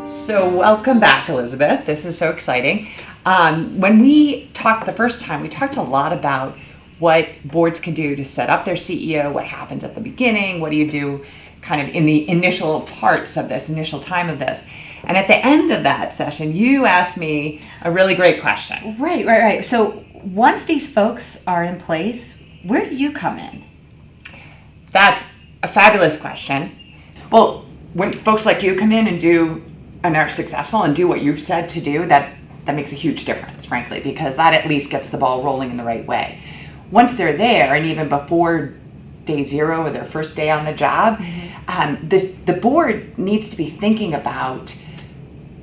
So welcome back, Elizabeth. This is so exciting. When we talked the first time, we talked a lot about what boards can do to set up their CEO, what happens at the beginning, what do you do kind of in the initial parts of this, initial time of this. And at the end of that session, you asked me a really great question. Right. So once these folks are in place, where do you come in? That's a fabulous question. Well, when folks like you come in and are successful and do what you've said to do, that makes a huge difference, frankly, because that at least gets the ball rolling in the right way. Once they're there, and even before day zero or their first day on the job, the board needs to be thinking about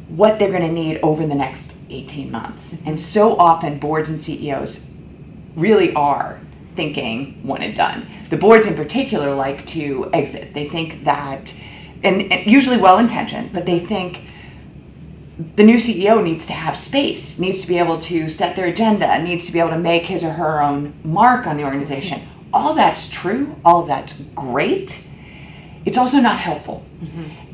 what they're going to need over the next 18 months. And so often boards and CEOs really are thinking one and done. The boards in particular like to exit. They think that, and usually well-intentioned, but they think the new CEO needs to have space, needs to be able to set their agenda, needs to be able to make his or her own mark on the organization. All that's true, all that's great. It's also not helpful.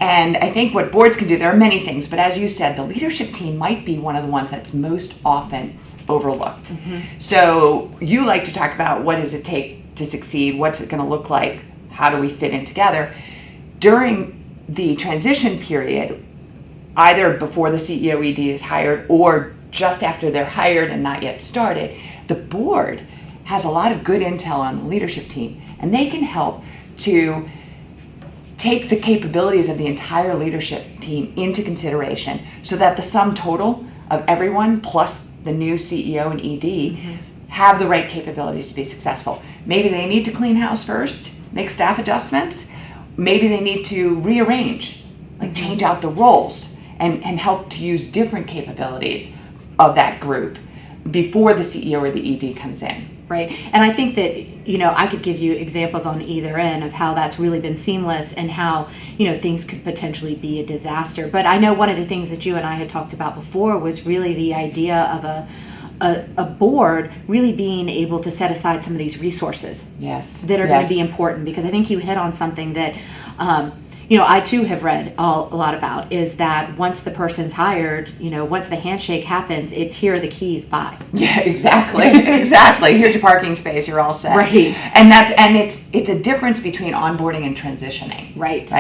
And I think what boards can do, there are many things, but as you said, the leadership team might be one of the ones that's most often overlooked. So you like to talk about what does it take to succeed, what's it going to look like, how do we fit in together. During the transition period, either before the CEO ED is hired or just after they're hired and not yet started, the board has a lot of good intel on the leadership team, and they can help to take the capabilities of the entire leadership team into consideration so that the sum total of everyone plus the new CEO and ED have the right capabilities to be successful. Maybe they need to clean house first, make staff adjustments. Maybe they need to rearrange, like change out the roles and help to use different capabilities of that group before the CEO or the ED comes in. Right. And I think that, I could give you examples on either end of how that's really been seamless and how, things could potentially be a disaster. But I know one of the things that you and I had talked about before was really the idea of a board really being able to set aside some of these resources that are going to be important, because I think you hit on something that I too have read a lot about, is that once the person's hired, once the handshake happens, it's here are the keys, bye. Yeah, exactly. Here's your parking space, you're all set. Right. And it's a difference between onboarding and transitioning. Right.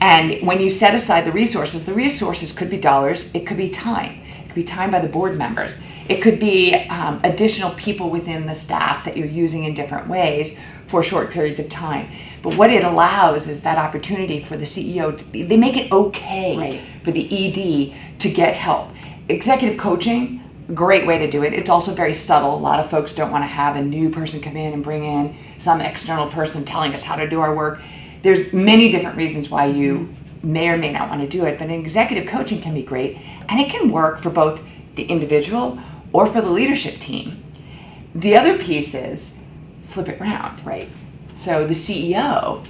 And when you set aside the resources could be dollars, it could be time. It could be time by the board members. It could be additional people within the staff that you're using in different ways for short periods of time. But what it allows is that opportunity for the CEO, they make it okay for the ED to get help. Executive coaching, great way to do it. It's also very subtle. A lot of folks don't want to have a new person come in and bring in some external person telling us how to do our work. There's many different reasons why you may or may not want to do it, but executive coaching can be great, and it can work for both the individual or for the leadership team. The other piece is flip it around. So the CEO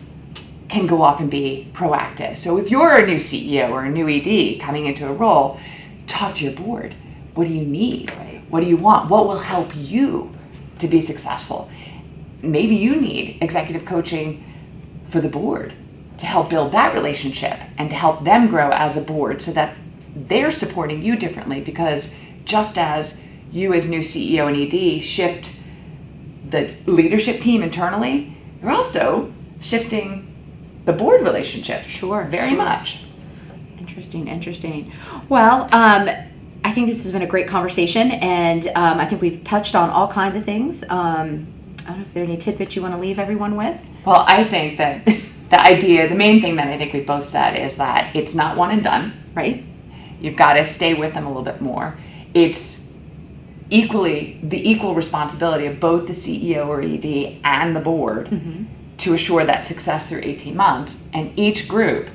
can go off and be proactive. So if you're a new CEO or a new ED coming into a role, talk to your board. What do you need? What do you want? What will help you to be successful? Maybe you need executive coaching for the board to help build that relationship and to help them grow as a board so that they're supporting you differently, because just as you as new CEO and ED shift the leadership team internally, you're also shifting the board relationships. Very much. Interesting. Well, I think this has been a great conversation, and I think we've touched on all kinds of things. I don't know if there are any tidbits you want to leave everyone with? Well, I think that the main thing that I think we both said is that it's not one and done. You've got to stay with them a little bit more. It's the equal responsibility of both the CEO or ED and the board to assure that success through 18 months. And each group,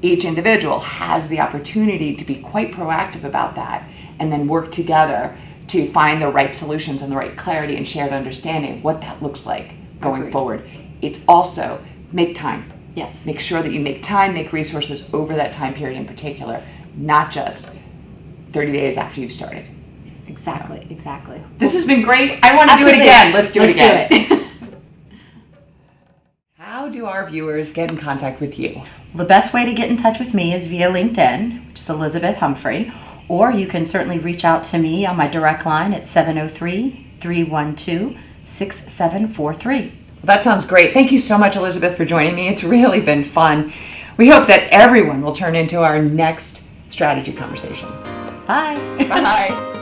each individual has the opportunity to be quite proactive about that and then work together to find the right solutions and the right clarity and shared understanding of what that looks like going forward. It's also make time. Make sure that you make time, make resources over that time period in particular, not just 30 days after you've started. Exactly. This has been great. I want to do it again. Let's do it again. How do our viewers get in contact with you? The best way to get in touch with me is via LinkedIn, which is is Elizabeth Humphrey, or you can certainly reach out to me on my direct line at 703-312-6743. That sounds great. Thank you so much, Elizabeth, for joining me. It's really been fun. We hope that everyone will turn into our next strategy conversation. Bye. Bye.